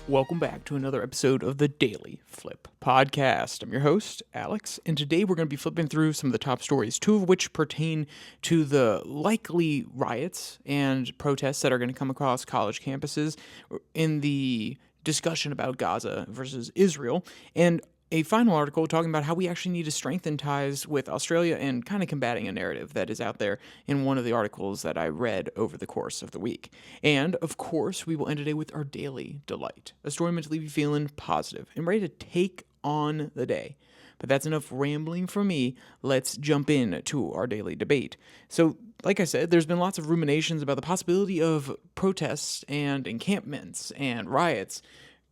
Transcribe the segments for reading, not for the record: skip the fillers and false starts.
Welcome back to another episode of the Daily Flip podcast. I'm your host, Alex, and today we're going to be flipping through some of the top stories, two of which pertain to the likely riots and protests that are going to come across college campuses in the discussion about Gaza versus Israel, and a final article talking about how we actually need to strengthen ties with Australia and kind of combating a narrative that is out there in one of the articles that I read over the course of the week. And, of course, we will end today with our daily delight, a story meant to leave you feeling positive and ready to take on the day. But that's enough rambling from me. Let's jump in to our daily debate. So, like I said, there's been lots of ruminations about the possibility of protests and encampments and riots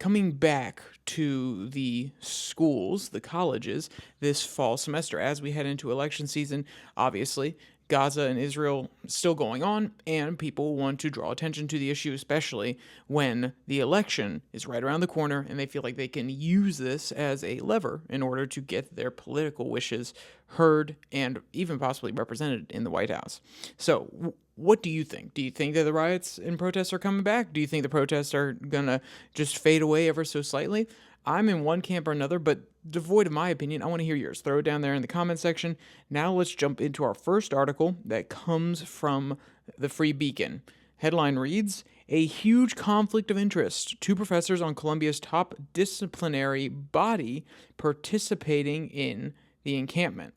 coming back to the schools, the colleges, this fall semester as we head into election season. Obviously, Gaza and Israel still going on, and people want to draw attention to the issue, especially when the election is right around the corner and they feel like they can use this as a lever in order to get their political wishes heard and even possibly represented in the White House. So, what do you think? Do you think that the riots and protests are coming back? Do you think the protests are going to just fade away ever so slightly? I'm in one camp or another, but devoid of my opinion, I want to hear yours. Throw it down there in the comment section. Now let's jump into our first article that comes from the Free Beacon. Headline reads, "A huge conflict of interest. Two professors on Columbia's top disciplinary body participating in the encampment."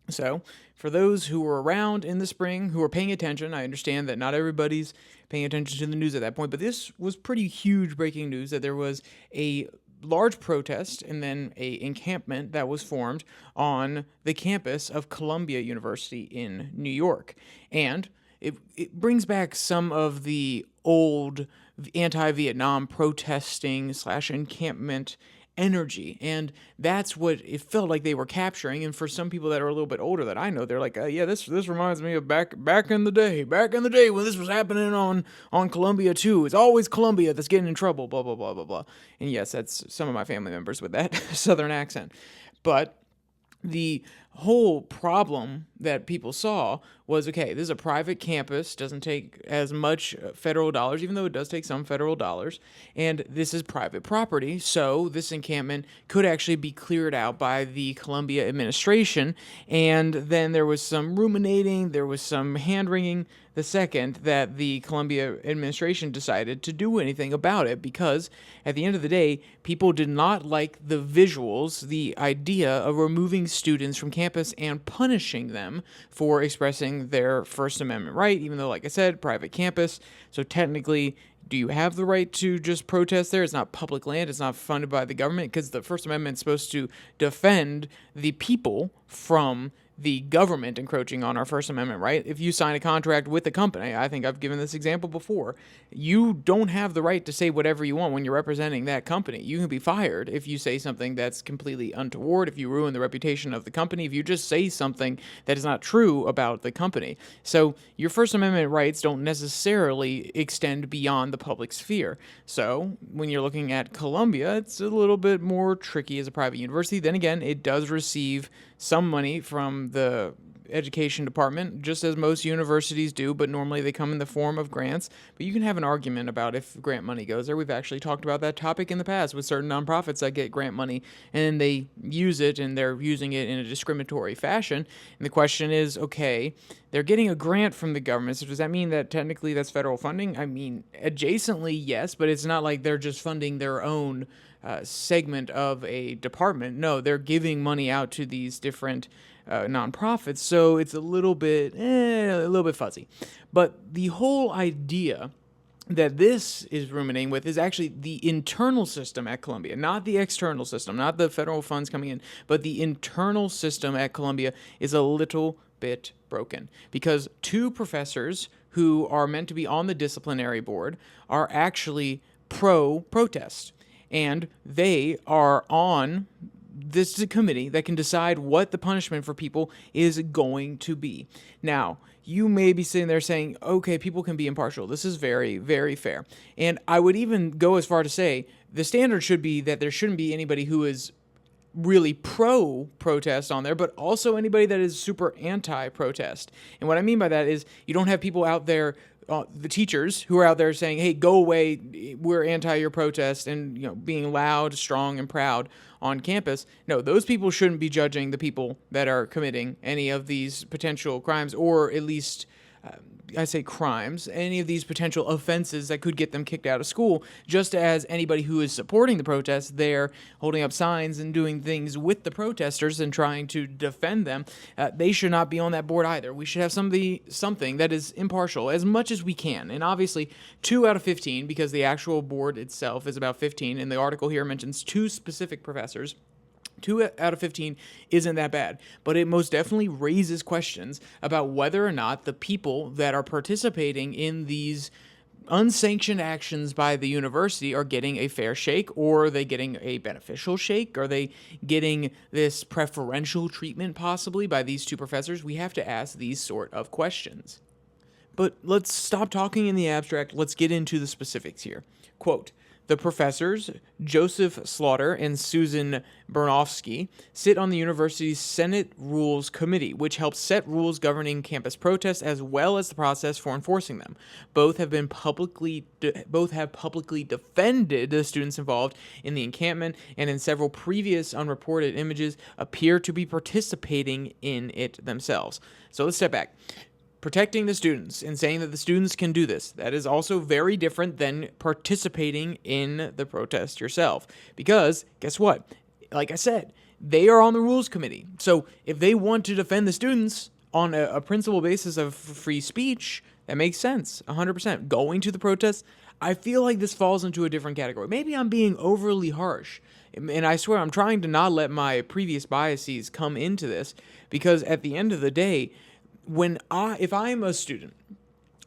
So, for those who were around in the spring, who were paying attention, I understand that not everybody's paying attention to the news at that point, but this was pretty huge breaking news that there was a large protest and then a encampment that was formed on the campus of Columbia University in New York. And it brings back some of the old anti-Vietnam protesting / encampment energy, and that's what it felt like they were capturing. And for some people that are a little bit older that I know, they're like, yeah, this reminds me of back in the day when this was happening on Columbia too. It's always Columbia that's getting in trouble, blah blah blah blah blah. And yes, that's some of my family members with that southern accent. But the whole problem that people saw was, okay, this is a private campus, doesn't take as much federal dollars, even though it does take some federal dollars, and this is private property, so this encampment could actually be cleared out by the Columbia administration. And then there was some ruminating, there was some hand-wringing the second that the Columbia administration decided to do anything about it, because at the end of the day, people did not like the visuals, the idea of removing students from campus and punishing them for expressing their First Amendment right, even though, like I said, private campus. So technically, do you have the right to just protest there? It's not public land. It's not funded by the government, because the First Amendment is supposed to defend the people from the government encroaching on our First Amendment right. If you sign a contract with a company, I think I've given this example before, you don't have the right to say whatever you want when you're representing that company. You can be fired if you say something that's completely untoward, if you ruin the reputation of the company, if you just say something that is not true about the company. So your First Amendment rights don't necessarily extend beyond the public sphere. So when you're looking at Columbia, it's a little bit more tricky as a private university. Then again, it does receive some money from the education department, just as most universities do, but normally they come in the form of grants. But you can have an argument about if grant money goes there. We've actually talked about that topic in the past with certain nonprofits that get grant money and they use it, and they're using it in a discriminatory fashion. And the question is, okay, they're getting a grant from the government, so does that mean that technically that's federal funding? I mean, adjacently, yes, but it's not like they're just funding their own segment of a department. No, they're giving money out to these different nonprofits, so it's a little bit fuzzy. But the whole idea that this is ruminating with is actually the internal system at Columbia, not the external system, not the federal funds coming in, but the internal system at Columbia is a little bit broken, because two professors who are meant to be on the disciplinary board are actually pro-protest. And they are on this committee that can decide what the punishment for people is going to be. Now, you may be sitting there saying, okay, people can be impartial. This is very, very fair. And I would even go as far to say the standard should be that there shouldn't be anybody who is really pro-protest on there, but also anybody that is super anti-protest. And what I mean by that is you don't have people out there the teachers who are out there saying, "Hey, go away! We're anti your protest," and being loud, strong, and proud on campus. No, those people shouldn't be judging the people that are committing any of these potential crimes, or at least I say crimes, any of these potential offenses that could get them kicked out of school, just as anybody who is supporting the protests, they're holding up signs and doing things with the protesters and trying to defend them. They should not be on that board either. We should have something that is impartial as much as we can. And obviously, 2 out of 15, because the actual board itself is about 15, and the article here mentions 2 specific professors. 2 out of 15 isn't that bad, but it most definitely raises questions about whether or not the people that are participating in these unsanctioned actions by the university are getting a fair shake, or are they getting a beneficial shake? Are they getting this preferential treatment possibly by these 2 professors? We have to ask these sort of questions. But let's stop talking in the abstract. Let's get into the specifics here. Quote, "The professors, Joseph Slaughter and Susan Bernofsky, sit on the university's Senate Rules Committee, which helps set rules governing campus protests as well as the process for enforcing them. Both have publicly defended the students involved in the encampment, and in several previous unreported images appear to be participating in it themselves." So let's step back. Protecting the students and saying that the students can do this, that is also very different than participating in the protest yourself. Because, guess what? Like I said, they are on the rules committee. So if they want to defend the students on a principle basis of free speech, that makes sense, 100%. Going to the protest, I feel like this falls into a different category. Maybe I'm being overly harsh. And I swear I'm trying to not let my previous biases come into this, because at the end of the day, if I'm a student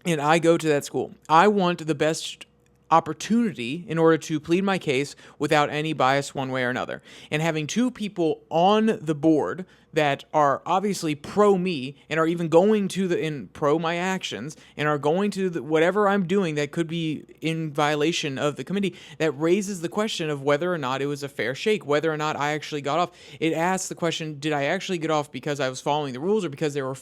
and I go to that school, I want the best opportunity in order to plead my case without any bias one way or another. And having 2 people on the board that are obviously pro me and are even going to pro my actions and are going to whatever I'm doing that could be in violation of the committee, that raises the question of whether or not it was a fair shake, whether or not I actually got off. It asks the question, did I actually get off because I was following the rules or because there was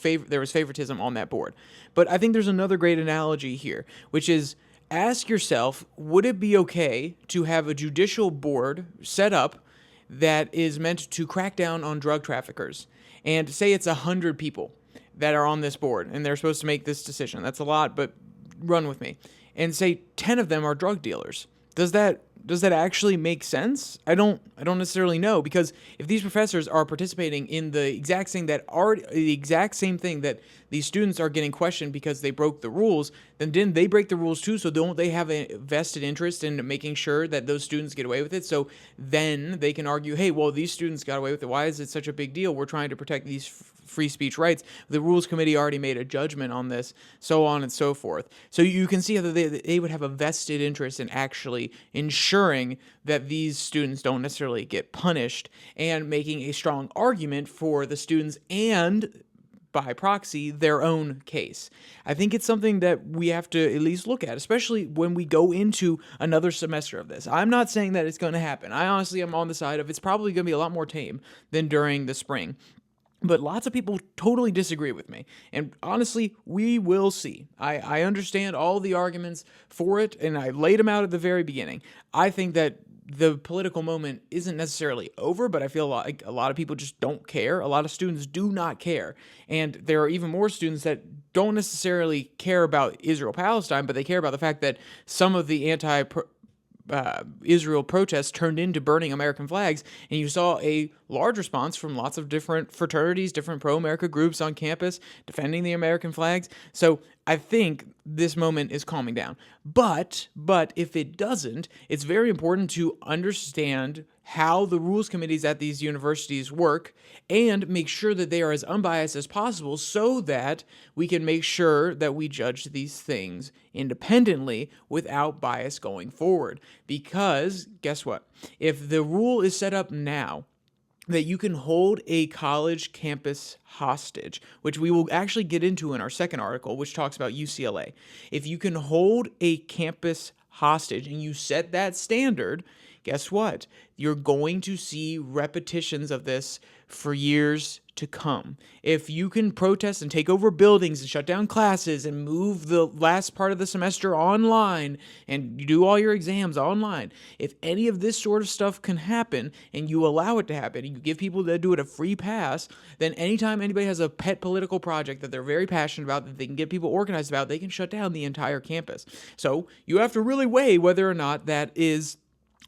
favoritism on that board? But I think there's another great analogy here, which is, ask yourself, would it be okay to have a judicial board set up that is meant to crack down on drug traffickers? And say it's 100 people that are on this board and they're supposed to make this decision. That's a lot, but run with me. And say 10 of them are drug dealers. Does that actually make sense? I don't necessarily know, because if these professors are participating in the exact same thing that these students are getting questioned because they broke the rules, then didn't they break the rules too? So don't they have a vested interest in making sure that those students get away with it? So then they can argue, hey, well, these students got away with it. Why is it such a big deal? We're trying to protect these free speech rights. The Rules Committee already made a judgment on this, so on and so forth. So you can see how they would have a vested interest in actually ensuring that these students don't necessarily get punished, and making a strong argument for the students and, by proxy, their own case. I think it's something that we have to at least look at, especially when we go into another semester of this. I'm not saying that it's going to happen. I honestly am on the side of it's probably going to be a lot more tame than during the spring. But lots of people totally disagree with me. And honestly, we will see. I understand all the arguments for it, and I laid them out at the very beginning. I think that the political moment isn't necessarily over, but I feel like a lot of people just don't care. A lot of students do not care. And there are even more students that don't necessarily care about Israel-Palestine, but they care about the fact that some of the Israel protests turned into burning American flags, and you saw a large response from lots of different fraternities, different pro-America groups on campus defending the American flags. So I think this moment is calming down. But if it doesn't, it's very important to understand how the rules committees at these universities work and make sure that they are as unbiased as possible, so that we can make sure that we judge these things independently without bias going forward. Because guess what? If the rule is set up now that you can hold a college campus hostage, which we will actually get into in our second article, which talks about UCLA. If you can hold a campus hostage and you set that standard, guess what? You're going to see repetitions of this for years to come. If you can protest and take over buildings and shut down classes and move the last part of the semester online and you do all your exams online, if any of this sort of stuff can happen and you allow it to happen and you give people that do it a free pass, then anytime anybody has a pet political project that they're very passionate about, that they can get people organized about, they can shut down the entire campus. So you have to really weigh whether or not that is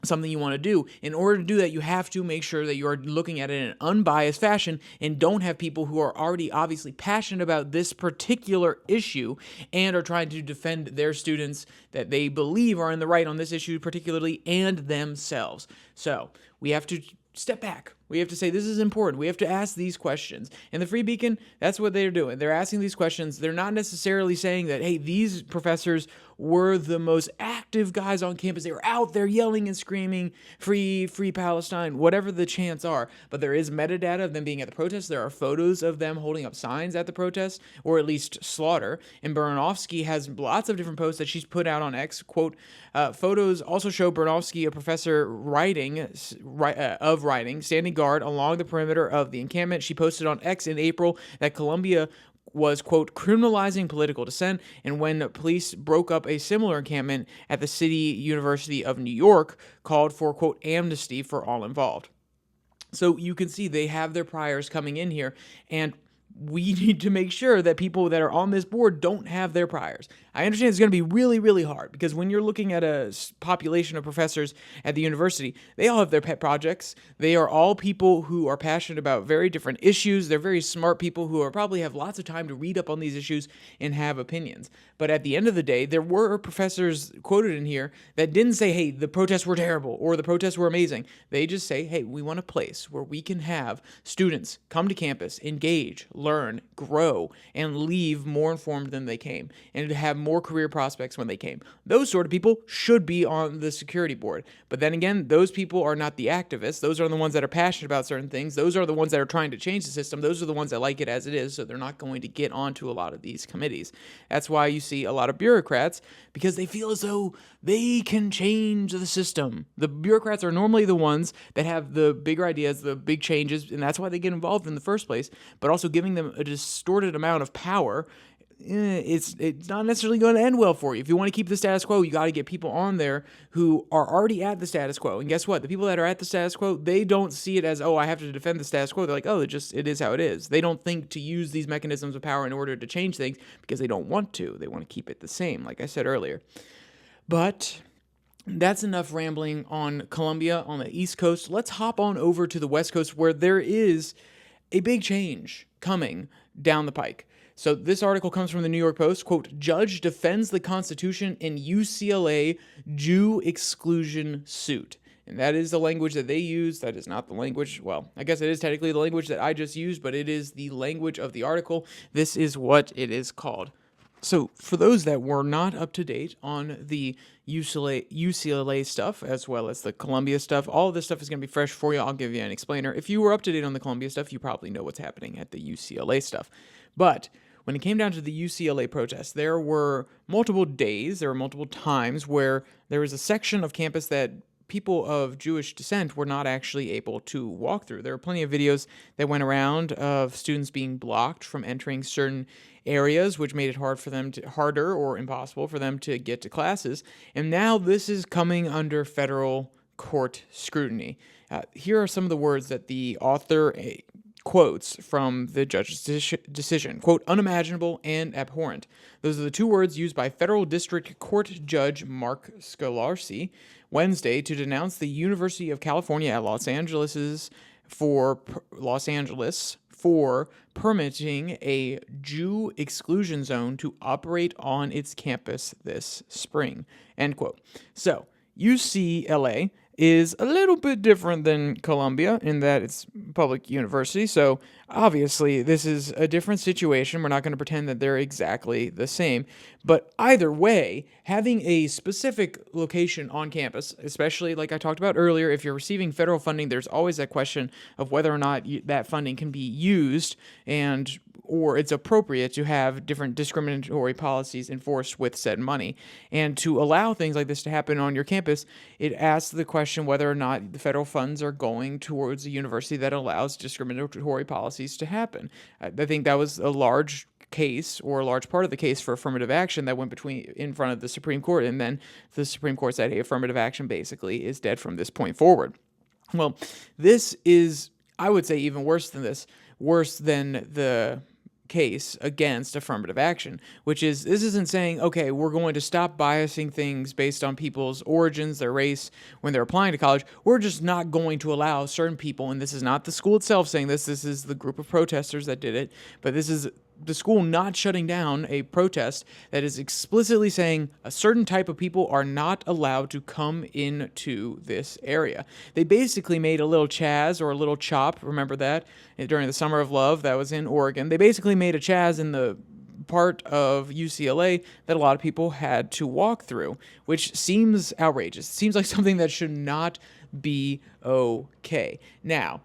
something you want to do. In order to do that, you have to make sure that you're looking at it in an unbiased fashion and don't have people who are already obviously passionate about this particular issue and are trying to defend their students that they believe are in the right on this issue particularly and themselves. So we have to step back. We have to say this is important. We have to ask these questions. And the Free Beacon, that's what they're doing. They're asking these questions. They're not necessarily saying that, hey, these professors were the most active guys on campus. They were out there yelling and screaming, free Palestine, whatever the chants are. But there is metadata of them being at the protest. There are photos of them holding up signs at the protest, or at least slaughter. And Baranovsky has lots of different posts that she's put out on X. Quote, photos also show Baranovsky, a professor writing, standing guard along the perimeter of the encampment. She posted on X in April that Columbia was, quote, criminalizing political dissent, and when police broke up a similar encampment at the City University of New York, called for, quote, amnesty for all involved. So you can see they have their priors coming in here, and we need to make sure that people that are on this board don't have their priors. I understand it's going to be really, really hard because when you're looking at a population of professors at the university, they all have their pet projects. They are all people who are passionate about very different issues. They're very smart people who probably have lots of time to read up on these issues and have opinions. But at the end of the day, there were professors quoted in here that didn't say, hey, the protests were terrible or the protests were amazing. They just say, hey, we want a place where we can have students come to campus, engage, learn, grow, and leave more informed than they came, and to have more career prospects when they came. Those sort of people should be on the security board. But then again, those people are not the activists. Those are the ones that are passionate about certain things. Those are the ones that are trying to change the system. Those are the ones that like it as it is, so they're not going to get onto a lot of these committees. That's why you see a lot of bureaucrats, because they feel as though they can change the system. The bureaucrats are normally the ones that have the bigger ideas, the big changes, and that's why they get involved in the first place. But also giving them a distorted amount of power, it's not necessarily going to end well for you. If you want to keep the status quo, you got to get people on there who are already at the status quo. And guess what? The people that are at the status quo, they don't see it as, oh, I have to defend the status quo. They're like, oh, it is how it is. They don't think to use these mechanisms of power in order to change things because they don't want to. They want to keep it the same, like I said earlier. But that's enough rambling on Columbia on the East Coast. Let's hop on over to the West Coast, where there is a big change coming down the pike. So this article comes from the New York Post. Quote, judge defends the Constitution in UCLA Jew exclusion suit. And that is the language that they use. That is not the language, well, I guess it is technically the language that I just used, but it is the language of the article. This is what it is called. So for those that were not up to date on the UCLA stuff, as well as the Columbia stuff, all of this stuff is going to be fresh for you. I'll give you an explainer. If you were up to date on the Columbia stuff, you probably know what's happening at the UCLA stuff. But when it came down to the UCLA protests, there were multiple days, there were multiple times where there was a section of campus that people of Jewish descent were not actually able to walk through. There were plenty of videos that went around of students being blocked from entering certain areas, which made it harder or impossible for them to get to classes. And now this is coming under federal court scrutiny. Here are some of the words that the author quotes from the judge's decision. Quote, unimaginable and abhorrent. Those are the two words used by federal district court judge Mark Scolarci Wednesday to denounce the University of California at Los Angeles for permitting a Jew exclusion zone to operate on its campus this spring. End quote. So UCLA is a little bit different than Columbia in that it's public university. So obviously this is a different situation. We're not going to pretend that they're exactly the same. But either way, having a specific location on campus, especially like I talked about earlier, if you're receiving federal funding, there's always that question of whether or not that funding can be used and or it's appropriate to have different discriminatory policies enforced with said money. And to allow things like this to happen on your campus, it asks the question whether or not the federal funds are going towards a university that allows discriminatory policies to happen. I think that was a large case, or a large part of the case, for affirmative action that went in front of the Supreme Court, and then the Supreme Court said, hey, affirmative action basically is dead from this point forward. Well, this is, I would say, even worse than this, worse than the case against affirmative action, which is, this isn't saying, okay, we're going to stop biasing things based on people's origins, their race, when they're applying to college. We're just not going to allow certain people, and this is not the school itself saying this is the group of protesters that did it, but this is the school not shutting down a protest that is explicitly saying a certain type of people are not allowed to come into this area. They basically made a little Chaz, or a little CHOP, remember that, during the Summer of Love that was in Oregon. They basically made a Chaz in the part of UCLA that a lot of people had to walk through, which seems outrageous. It seems like something that should not be okay. Now,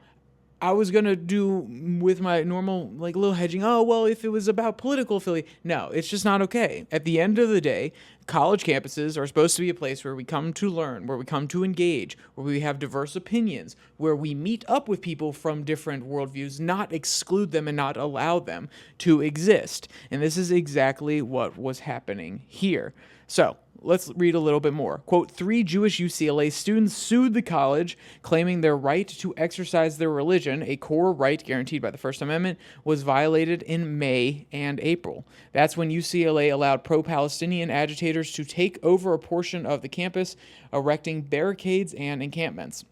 I was going to do with my normal, little hedging, oh, well, if it was about political affiliation. No, it's just not okay. At the end of the day, college campuses are supposed to be a place where we come to learn, where we come to engage, where we have diverse opinions, where we meet up with people from different worldviews, not exclude them and not allow them to exist. And this is exactly what was happening here. So, let's read a little bit more. Quote, 3 Jewish UCLA students sued the college, claiming their right to exercise their religion, a core right guaranteed by the First Amendment, was violated in May and April. That's when UCLA allowed pro-Palestinian agitators to take over a portion of the campus, erecting barricades and encampments.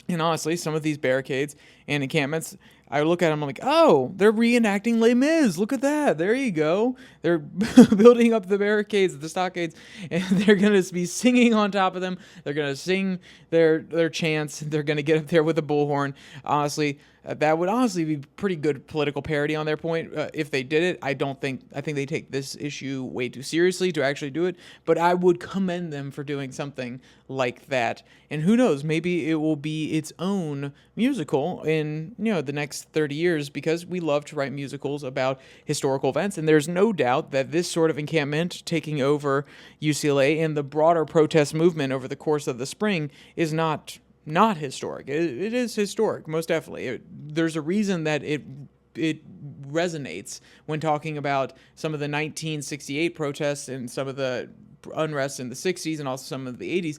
And honestly, some of these barricades and encampments, I look at them, I'm like, oh, they're reenacting Les Mis. Look at that. There you go. They're building up the barricades, the stockades, and they're going to be singing on top of them. They're going to sing their chants. They're going to get up there with a bullhorn. Honestly, that would honestly be pretty good political parody on their point. If they did it, I think they take this issue way too seriously to actually do it, but I would commend them for doing something like that. And who knows, maybe it will be its own musical in, the next 30 years, because we love to write musicals about historical events. And there's no doubt that this sort of encampment taking over UCLA and the broader protest movement over the course of the spring is not historic. It is historic, most definitely. There's a reason that it resonates when talking about some of the 1968 protests and some of the unrest in the 60s and also some of the 80s.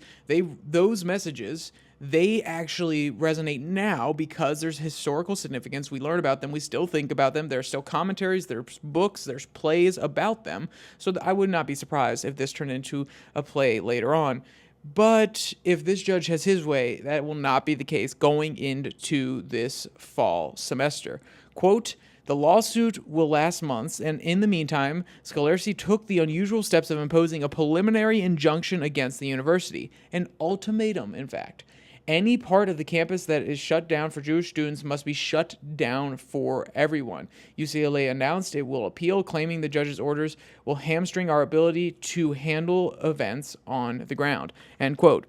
Those messages, they actually resonate now because there's historical significance. We learn about them. We still think about them. There's still commentaries, there's books, there's plays about them. So I would not be surprised if this turned into a play later on. But if this judge has his way, that will not be the case going into this fall semester. Quote, the lawsuit will last months, and in the meantime, Scolarci took the unusual steps of imposing a preliminary injunction against the university, an ultimatum, in fact. Any part of the campus that is shut down for Jewish students must be shut down for everyone. UCLA announced it will appeal, claiming the judge's orders will hamstring our ability to handle events on the ground. End quote.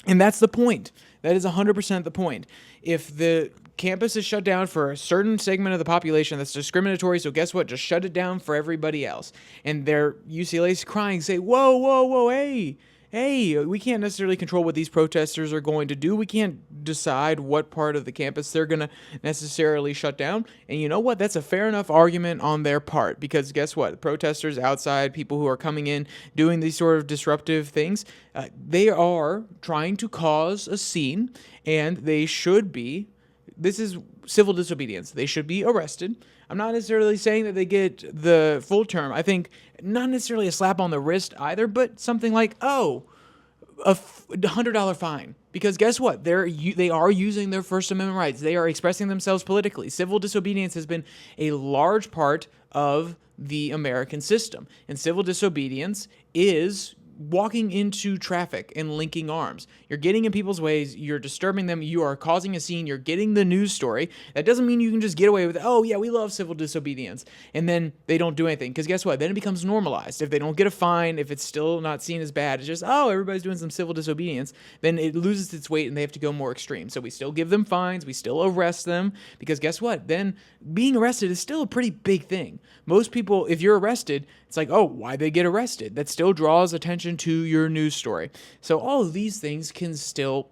And that's the point. That is 100% the point. If the campus is shut down for a certain segment of the population that's discriminatory, so guess what? Just shut it down for everybody else. And UCLA's crying, say, whoa, whoa, whoa, hey, we can't necessarily control what these protesters are going to do. We can't decide what part of the campus they're going to necessarily shut down. And you know what? That's a fair enough argument on their part, because guess what? The protesters outside, people who are coming in, doing these sort of disruptive things, they are trying to cause a scene, and they should be. This is civil disobedience. They should be arrested. I'm not necessarily saying that they get the full term. I think not necessarily a slap on the wrist either, but something like, a $100 fine. Because guess what? They are using their First Amendment rights. They are expressing themselves politically. Civil disobedience has been a large part of the American system. And civil disobedience is walking into traffic and linking arms. You're getting in people's ways. You're disturbing them. You are causing a scene. You're getting the news story. That doesn't mean you can just get away with, oh, yeah, we love civil disobedience. And then they don't do anything. Because guess what? Then it becomes normalized. If they don't get a fine, if it's still not seen as bad, it's just, oh, everybody's doing some civil disobedience, then it loses its weight and they have to go more extreme. So we still give them fines. We still arrest them. Because guess what? Then being arrested is still a pretty big thing. Most people, if you're arrested, it's like, oh, why'd they get arrested? That still draws attention to your news story. So all of these things can still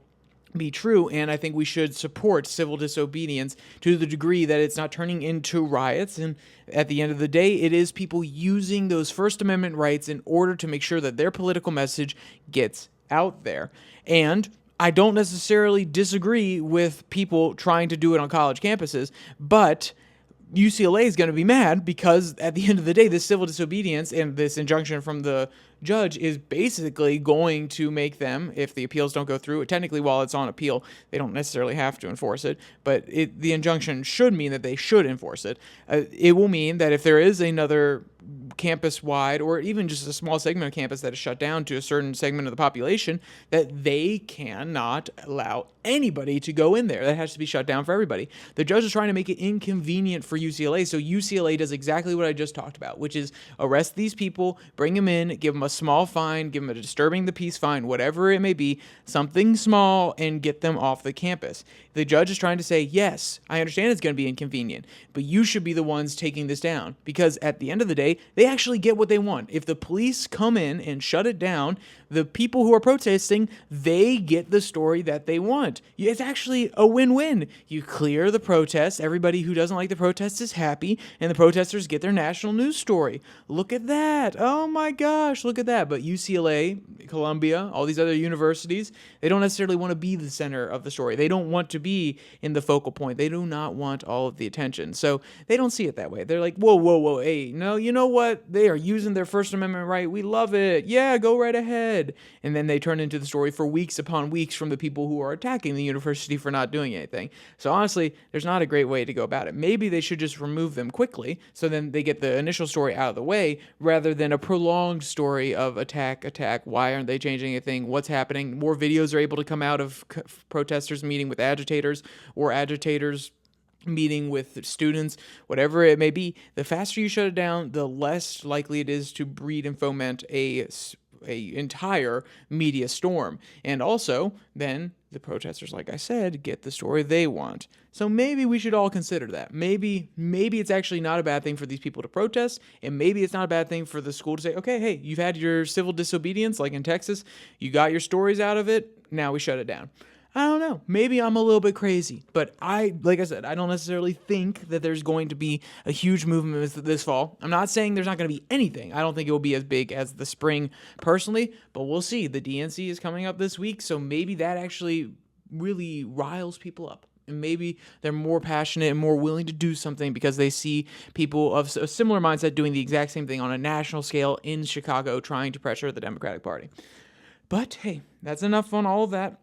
be true, and I think we should support civil disobedience to the degree that it's not turning into riots. And at the end of the day, it is people using those First Amendment rights in order to make sure that their political message gets out there. And I don't necessarily disagree with people trying to do it on college campuses, but UCLA is going to be mad because at the end of the day, this civil disobedience and this injunction from the judge is basically going to make them, if the appeals don't go through, technically while it's on appeal, they don't necessarily have to enforce it, but the injunction should mean that they should enforce it. It will mean that if there is another campus-wide or even just a small segment of campus that is shut down to a certain segment of the population, that they cannot allow anybody to go in there. That has to be shut down for everybody. The judge is trying to make it inconvenient for UCLA, so UCLA does exactly what I just talked about, which is arrest these people, bring them in, give them a small fine, give them a disturbing the peace fine, whatever it may be, something small, and get them off the campus. The judge is trying to say, yes, I understand it's going to be inconvenient, but you should be the ones taking this down, because at the end of the day, they actually get what they want. If the police come in and shut it down, the people who are protesting, they get the story that they want. It's actually a win-win. You clear the protests, everybody who doesn't like the protests is happy, and the protesters get their national news story. Look at that. Oh my gosh, look at that. But UCLA, Columbia, all these other universities, they don't necessarily want to be the center of the story. They don't want to be in the focal point. They do not want all of the attention. So they don't see it that way. They're like, whoa, whoa, whoa, hey, no, you know what? They are using their First Amendment right. We love it. Yeah, go right ahead. And then they turn into the story for weeks upon weeks from the people who are attacking the university for not doing anything. So honestly, there's not a great way to go about it. Maybe they should just remove them quickly so then they get the initial story out of the way rather than a prolonged story of attack. Why aren't they changing anything? What's happening? More videos are able to come out of protesters meeting with agitators or agitators meeting with students, whatever it may be. The faster you shut it down, the less likely it is to breed and foment a entire media storm. And also, then the protesters, like I said, get the story they want. So maybe we should all consider that. Maybe it's actually not a bad thing for these people to protest, and maybe it's not a bad thing for the school to say, okay, hey, you've had your civil disobedience, like in Texas, you got your stories out of it, now we shut it down. I don't know. Maybe I'm a little bit crazy, but like I said, I don't necessarily think that there's going to be a huge movement this fall. I'm not saying there's not going to be anything. I don't think it will be as big as the spring personally, but we'll see. The DNC is coming up this week, so maybe that actually really riles people up. And maybe they're more passionate and more willing to do something because they see people of a similar mindset doing the exact same thing on a national scale in Chicago trying to pressure the Democratic Party. But hey, that's enough on all of that.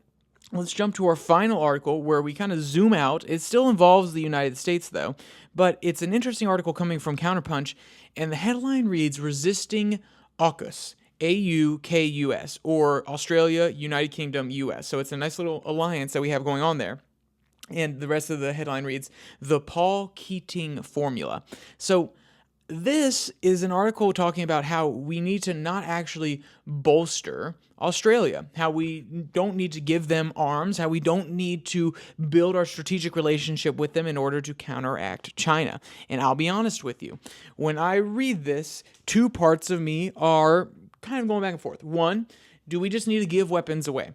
Let's jump to our final article where we kind of zoom out. It still involves the United States, though, but it's an interesting article coming from Counterpunch, and the headline reads, Resisting AUKUS, AUKUS, or Australia, United Kingdom, US. So it's a nice little alliance that we have going on there. And the rest of the headline reads, The Paul Keating Formula. So this is an article talking about how we need to not actually bolster Australia, how we don't need to give them arms, how we don't need to build our strategic relationship with them in order to counteract China. And I'll be honest with you, when I read this, two parts of me are kind of going back and forth. One, do we just need to give weapons away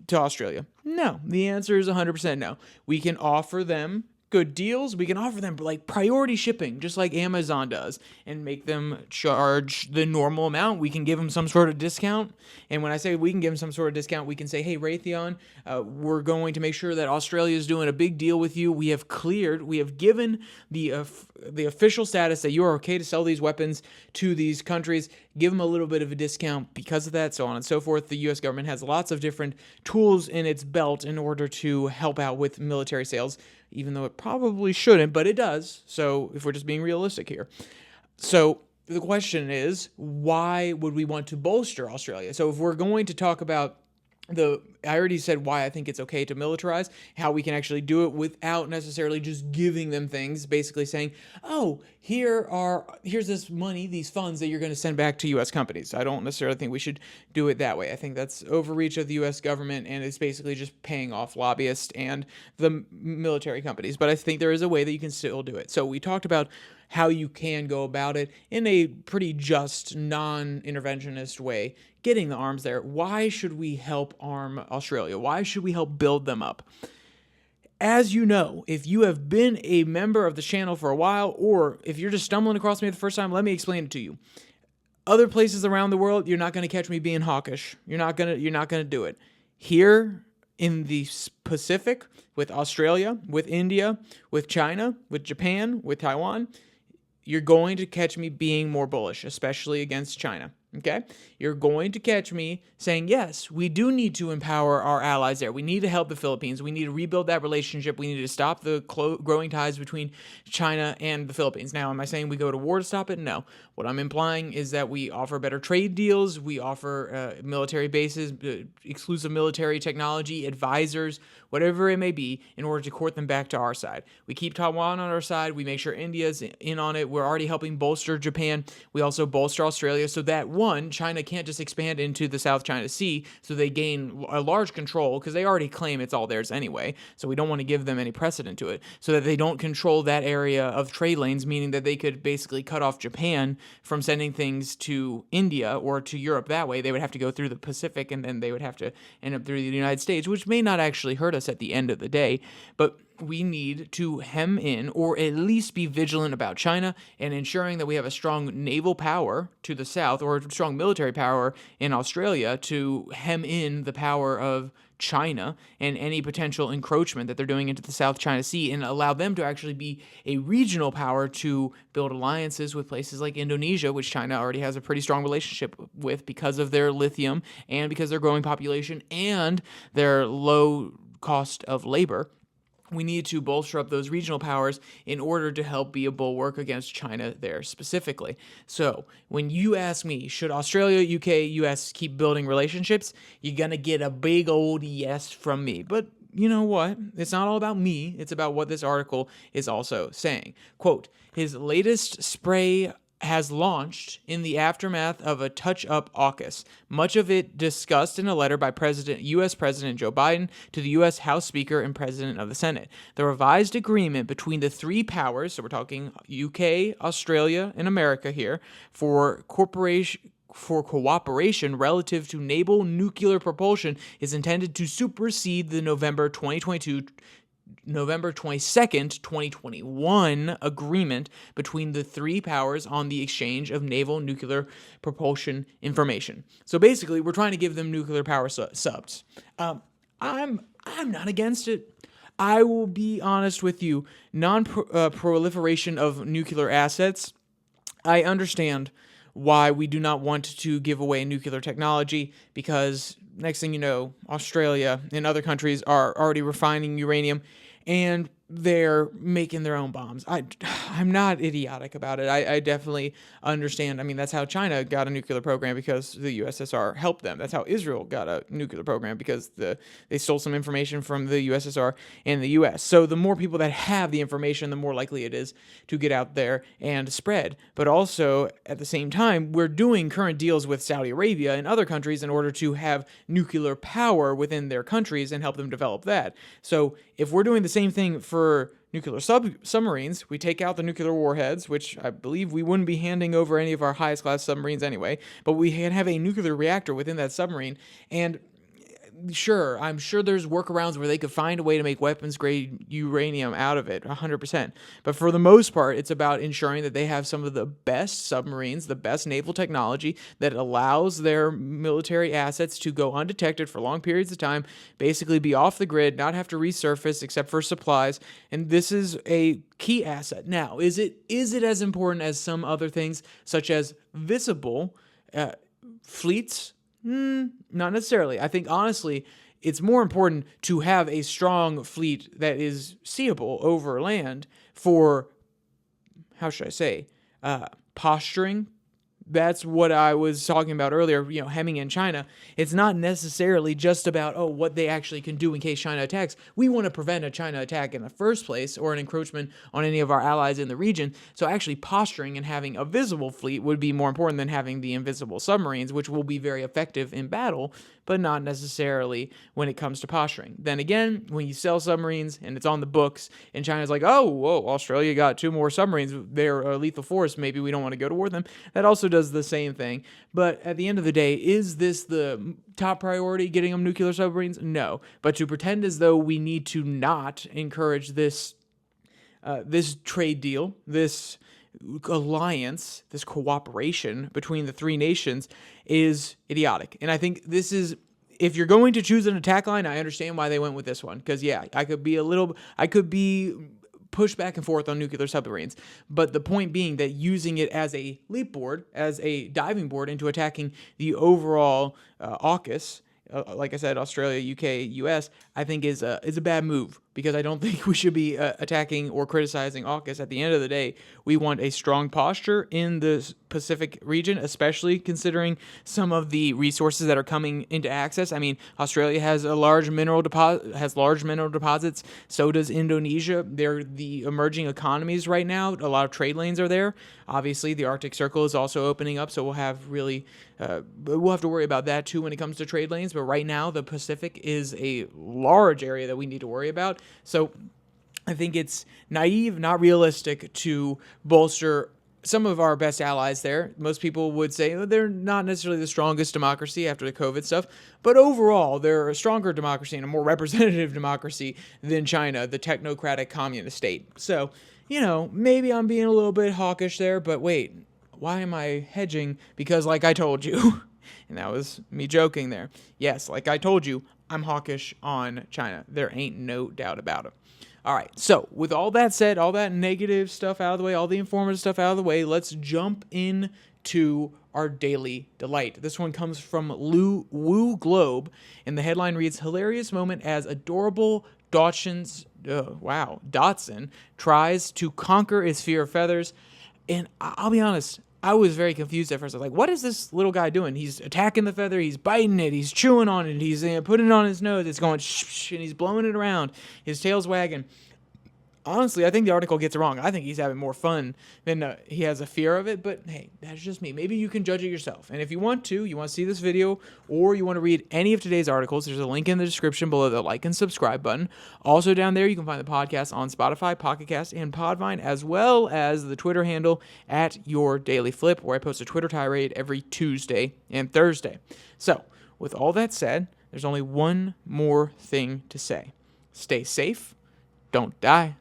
to Australia? No. The answer is 100% no. We can offer them good deals. We can offer them like priority shipping, just like Amazon does, and make them charge the normal amount. We can give them some sort of discount. And when I say we can give them some sort of discount, we can say, hey, Raytheon, we're going to make sure that Australia is doing a big deal with you. We have given the official status that you are okay to sell these weapons to these countries. Give them a little bit of a discount because of that, so on and so forth. The U.S. government has lots of different tools in its belt in order to help out with military sales, even though it probably shouldn't, but it does. So if we're just being realistic here. So the question is, why would we want to bolster Australia? So if we're going to talk about I already said why I think it's okay to militarize, how we can actually do it without necessarily just giving them things, basically saying, oh, here's this money, these funds that you're going to send back to U.S. companies. I don't necessarily think we should do it that way. I think that's overreach of the U.S. government, and it's basically just paying off lobbyists and the military companies. But I think there is a way that you can still do it. So we talked about how you can go about it in a pretty just, non-interventionist way, getting the arms there. Why should we help arm Australia? Why should we help build them up? As you know, if you have been a member of the channel for a while, or if you're just stumbling across me the first time, let me explain it to you. Other places around the world, you're not going to catch me being hawkish. You're not going to do it. Here in the Pacific, with Australia, with India, with China, with Japan, with Taiwan, you're going to catch me being more bullish, especially against China. Okay? You're going to catch me saying, yes, we do need to empower our allies there. We need to help the Philippines. We need to rebuild that relationship. We need to stop the growing ties between China and the Philippines. Now, am I saying we go to war to stop it? No. What I'm implying is that we offer better trade deals. We offer military bases, exclusive military technology, advisors, whatever it may be, in order to court them back to our side. We keep Taiwan on our side. We make sure India's in on it. We're already helping bolster Japan. We also bolster Australia so that, one, China can't just expand into the South China Sea, so they gain a large control, because they already claim it's all theirs anyway, so we don't want to give them any precedent to it, so that they don't control that area of trade lanes, meaning that they could basically cut off Japan from sending things to India or to Europe that way. They would have to go through the Pacific, and then they would have to end up through the United States, which may not actually hurt us at the end of the day, but we need to hem in, or at least be vigilant about China, and ensuring that we have a strong naval power to the south, or a strong military power in Australia to hem in the power of China and any potential encroachment that they're doing into the South China Sea, and allow them to actually be a regional power to build alliances with places like Indonesia, which China already has a pretty strong relationship with because of their lithium and because of their growing population and their low cost of labor. We need to bolster up those regional powers in order to help be a bulwark against China there specifically. So when you ask me, should Australia, UK, US keep building relationships, you're going to get a big old yes from me. But you know what? It's not all about me. It's about what this article is also saying. Quote, his latest spray has launched in the aftermath of a touch-up AUKUS, much of it discussed in a letter by U.S. President Joe Biden to the U.S. House Speaker and President of the Senate. The revised agreement between the three powers, so we're talking UK, Australia, and America here, for cooperation relative to naval nuclear propulsion is intended to supersede the November 22nd, 2021 agreement between the three powers on the exchange of naval nuclear propulsion information. So basically, we're trying to give them nuclear power subs. I'm not against it. I will be honest with you. Non-proliferation of nuclear assets, I understand why we do not want to give away nuclear technology, because next thing you know, Australia and other countries are already refining uranium, and they're making their own bombs. I'm not idiotic about it. I definitely understand. I mean, that's how China got a nuclear program, because the USSR helped them. That's how Israel got a nuclear program, because they stole some information from the USSR and the US. So the more people that have the information, the more likely it is to get out there and spread. But also, at the same time, we're doing current deals with Saudi Arabia and other countries in order to have nuclear power within their countries and help them develop that. So if we're doing the same thing for nuclear submarines, we take out the nuclear warheads, which I believe we wouldn't be handing over any of our highest class submarines anyway, but we can have a nuclear reactor within that submarine, and sure, I'm sure there's workarounds where they could find a way to make weapons-grade uranium out of it, 100%. But for the most part, it's about ensuring that they have some of the best submarines, the best naval technology that allows their military assets to go undetected for long periods of time, basically be off the grid, not have to resurface except for supplies, and this is a key asset. Now, is it as important as some other things, such as visible fleets? Not necessarily. I think, honestly, it's more important to have a strong fleet that is seeable over land for, how should I say, posturing that's what I was talking about earlier, hemming in China. It's not necessarily just about, what they actually can do in case China attacks. We want to prevent a China attack in the first place or an encroachment on any of our allies in the region. So actually posturing and having a visible fleet would be more important than having the invisible submarines, which will be very effective in battle, but not necessarily when it comes to posturing. Then again, when you sell submarines and it's on the books and China's like, oh, whoa, Australia got 2 more submarines. They're a lethal force. Maybe we don't want to go to war with them. That also does the same thing. But at the end of the day, is this the top priority, getting them nuclear submarines? No. But to pretend as though we need to not encourage this trade deal, this alliance, this cooperation between the 3 nations is idiotic. And I think this is, if you're going to choose an attack line, I understand why they went with this one. Because, I could be pushed back and forth on nuclear submarines. But the point being that using it as a leap board, as a diving board into attacking the overall AUKUS, like I said, Australia, UK, US, I think is a bad move, because I don't think we should be attacking or criticizing AUKUS. At the end of the day, we want a strong posture in the Pacific region, especially considering some of the resources that are coming into access. I mean, Australia has large mineral deposits. So does Indonesia. They're the emerging economies right now. A lot of trade lanes are there. Obviously, the Arctic Circle is also opening up, so we'll have to worry about that too when it comes to trade lanes. But right now, the Pacific is a large area that we need to worry about. So I think it's naive, not realistic, to bolster some of our best allies there. Most people would say they're not necessarily the strongest democracy after the COVID stuff, but overall, they're a stronger democracy and a more representative democracy than China, the technocratic communist state. So, maybe I'm being a little bit hawkish there, but wait, why am I hedging? Because like I told you, and that was me joking there. Yes, like I told you, I'm hawkish on China. There ain't no doubt about it. All right, so with all that said, all that negative stuff out of the way, all the informative stuff out of the way, let's jump into our daily delight. This one comes from Woo Globe, and the headline reads, "Hilarious moment as adorable Dotson tries to conquer his fear of feathers." And I'll be honest, I was very confused at first. I was like, what is this little guy doing? He's attacking the feather, he's biting it, he's chewing on it, he's putting it on his nose, it's going shh, and he's blowing it around, his tail's wagging. Honestly, I think the article gets it wrong. I think he's having more fun than he has a fear of it, but hey, that's just me. Maybe you can judge it yourself. And if you want to see this video, or you want to read any of today's articles, there's a link in the description below the like and subscribe button. Also down there, you can find the podcast on Spotify, Pocket Cast, and Podvine, as well as the Twitter handle at Your Daily Flip, where I post a Twitter tirade every Tuesday and Thursday. So, with all that said, there's only one more thing to say. Stay safe, don't die.